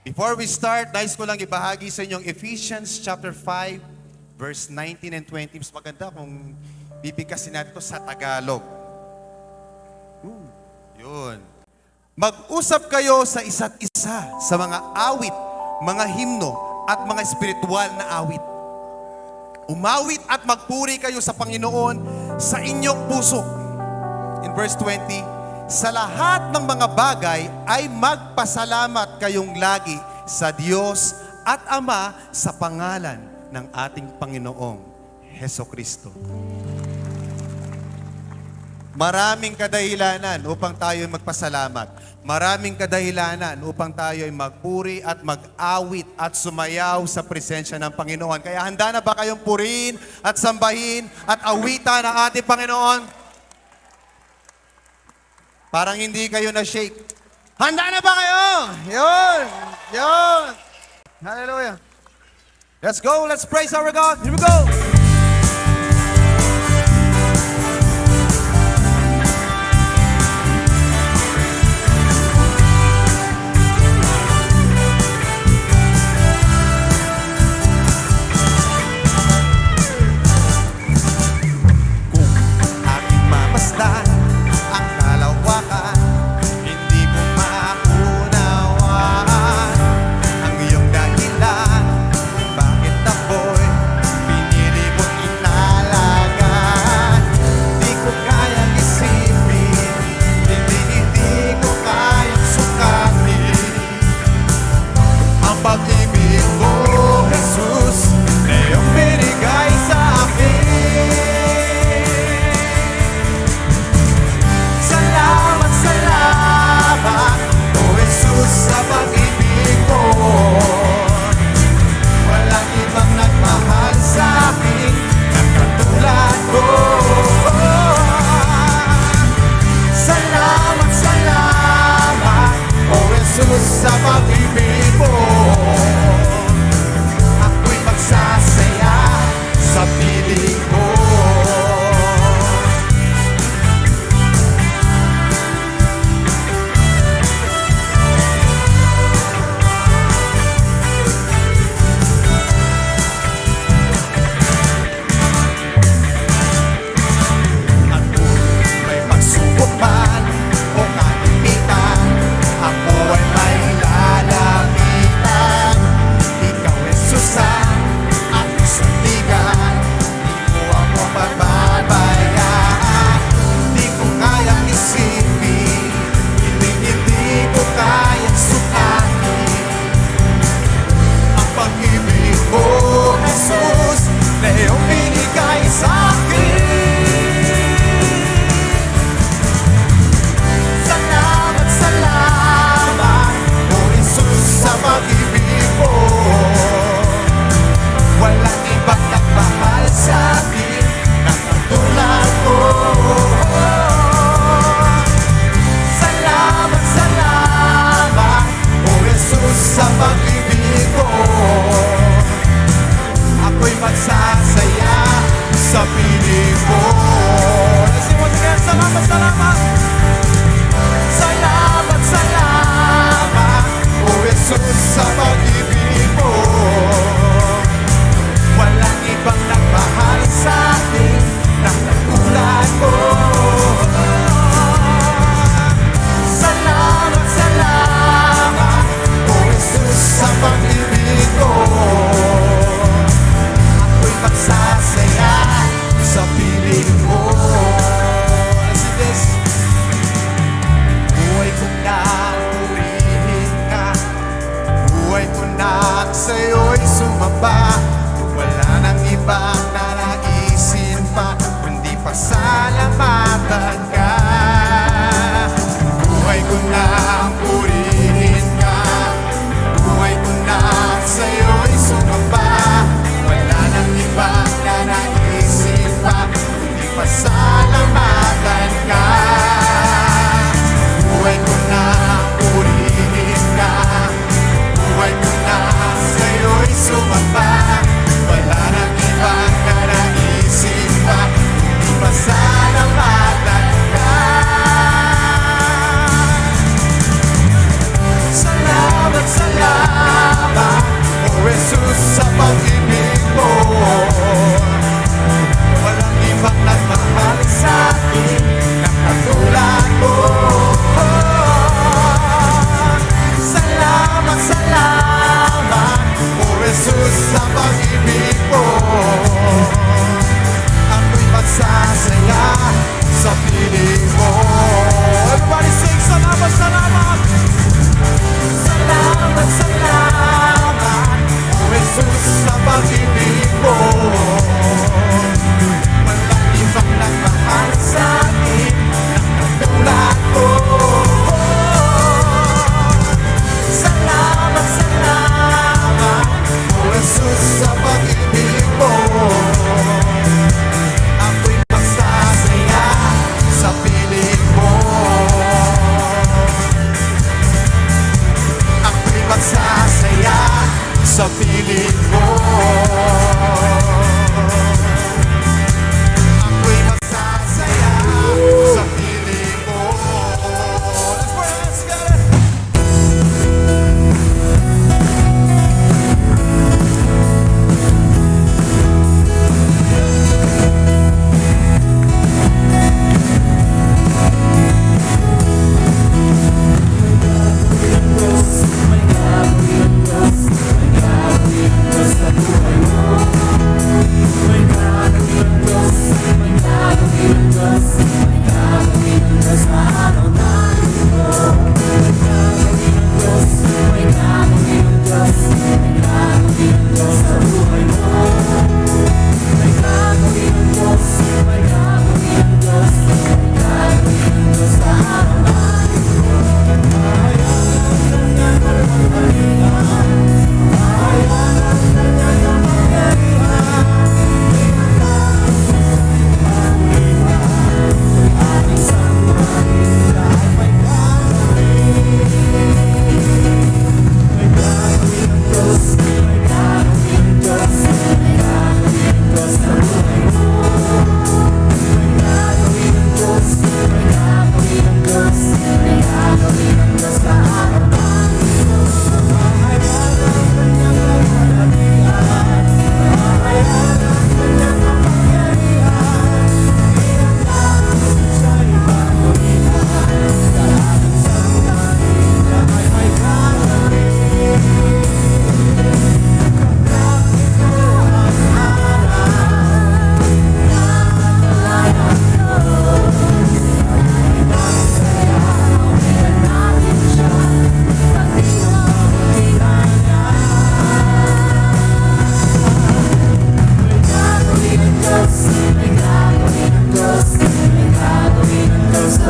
Before we start, nais ko lang ibahagi sa inyong Ephesians chapter 5, verse 19 and 20. Mas maganda kung bibigkasin natin ito sa Tagalog. Yun. Mag-usap kayo sa isa't isa sa mga awit, mga himno, at mga espiritual na awit. Umawit at magpuri kayo sa Panginoon sa inyong puso. In verse 20, sa lahat ng mga bagay ay magpasalamat kayong lagi sa Diyos at Ama sa pangalan ng ating Panginoong Hesukristo. Maraming kadahilanan upang tayo ay magpasalamat. Maraming kadahilanan upang tayo ay magpuri at mag-awit at sumayaw sa presensya ng Panginoon. Kaya handa na ba kayong purihin at sambahin at awitan ang ating Panginoon? Parang hindi kayo na-shake. Handa na ba kayo? Yun! Yun! Hallelujah! Let's go! Let's praise our God! Here we go!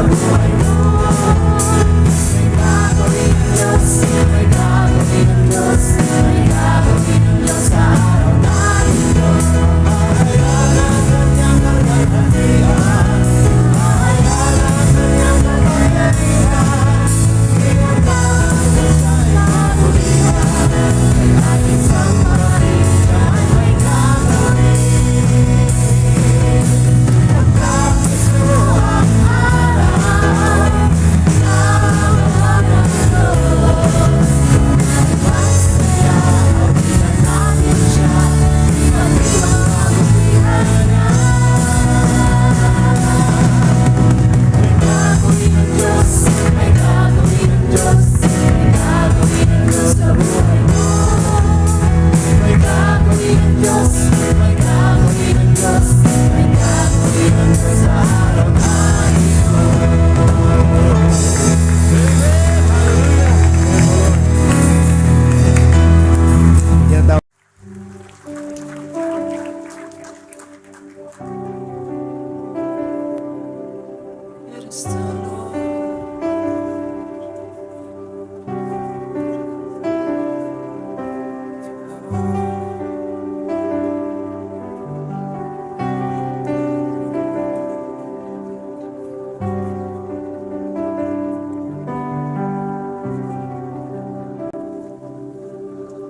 buhay mo. May gagawin ang Diyos, may gagawin ang Diyos, may gagawin ang Diyos sa araw na ito. Mahayag ang kanyang kapangyarihan, mahayag ang kanyang kapangyarihan. Pinagdaan ang Diyos ay mabulihan, kay ating sambahin siya ay may gagawin.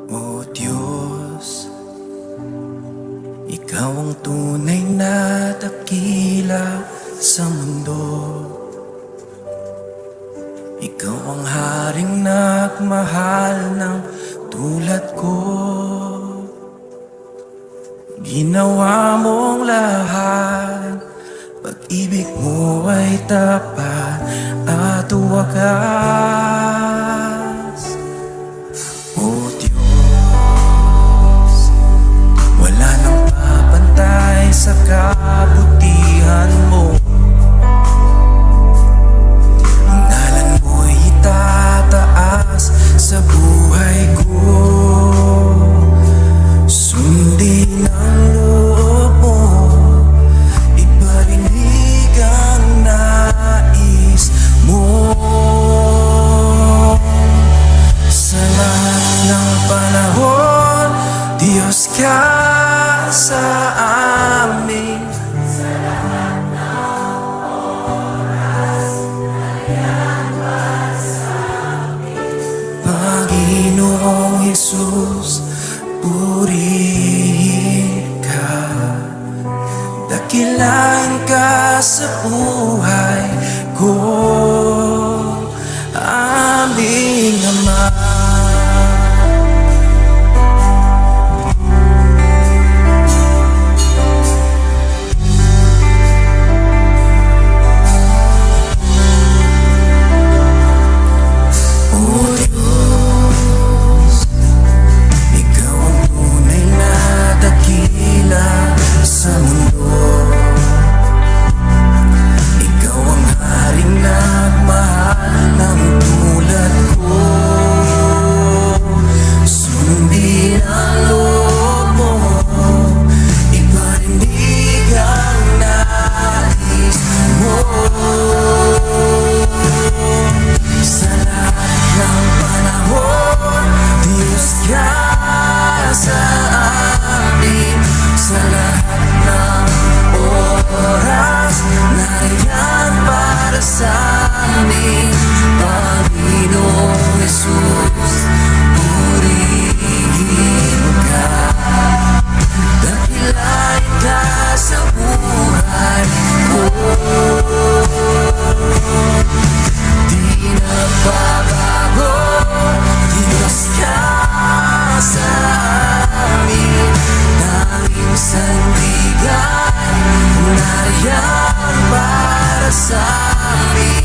O Diyos, Ikaw ang tunay na dakila sa mundo. Ikaw ang haring nagmahal ng tulad ko. Ginawa mong lahat, pag-ibig mo ay tapat at wagas. O Diyos, wala nang papantay sa kabutihan mo. Ang ngalan mo'y itataas sa buhay ko. Sundin ang loob mo, iparinig ang nais mo. Sa lahat ng panahon, Diyos ka sa amin. Sa lahat ng oras, nandiyan ka sa amin. Panginoong Jesus, purihin ka. Dakilain ka sa buhay ko, aming Ama. Para sa amin,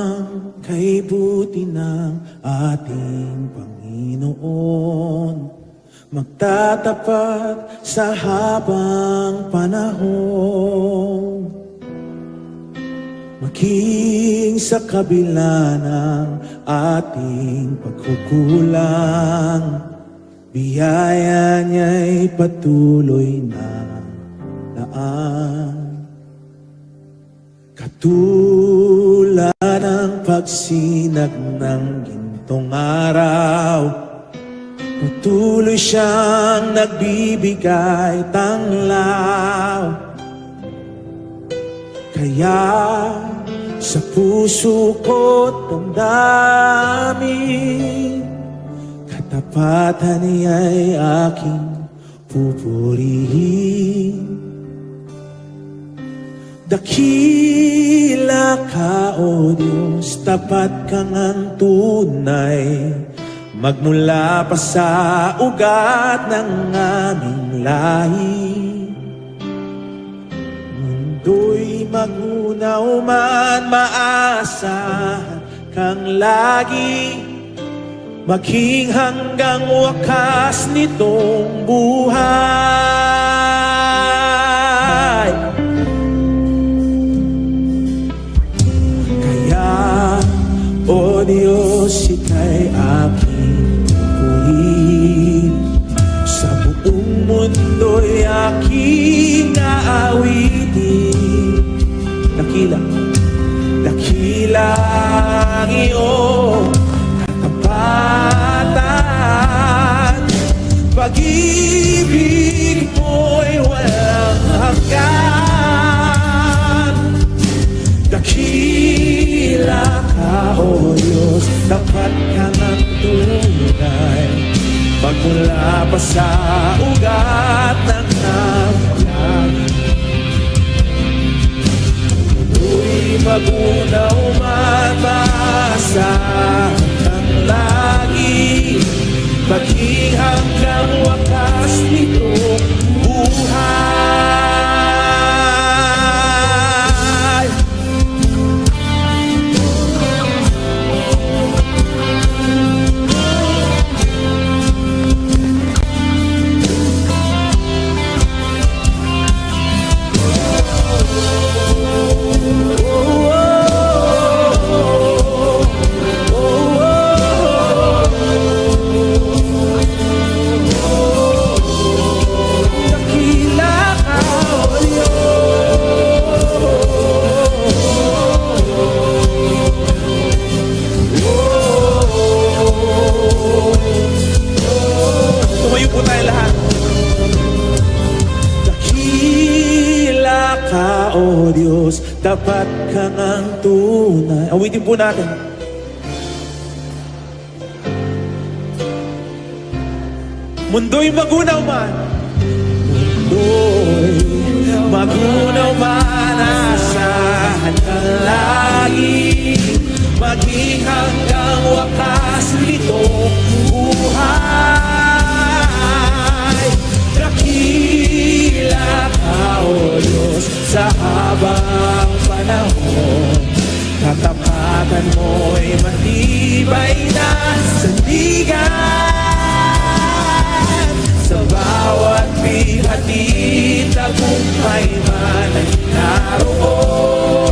lang kay buti ng ating Panginoon, magtatapat sa habang panahon. Maging sa kabila ng ating pagkukulang, biyaya niya'y patuloy na daan. Katulad ng pagsinag ng gintong araw, patuloy siyang nagbibigay tanglaw. Kaya sa puso ko't damdamin, katapatan niya'y aking pupurihin. Dakila ka, O Diyos, tapat kang ang tunay, magmula pa sa ugat ng aming lahi. Mundo'y magunaw man, maasahan kang lagi, maging hanggang wakas nitong buhay. Kaya, O Diyos, ika'y aking purihin, sa buong mundo'y aking aawitin. Dakila ang iyong katapatan, pag-ibig mo'y walang hanggan. Dakila ka, O Diyos, tapat ka ng tunay, magmula pa sa ugat ng napalag. Mundo'y magunaw man, maasahan kang lagi, maging hanggang wakas nitong buhay. Dakila ka, O Diyos. Tumayo po tayo lahat. Dakila ka, O Diyos, tapat ka ng tunay. Awitin po natin. Mundo'y magunaw man, mundo'y magunaw man, asahan kang lagi, maging hanggang wakas nitong buhay. Dakila ka, O Diyos, sa habang panahon, katapatan mo'y matibay na sandigan. Sa bawat bihati, tagumpay man ay naroon.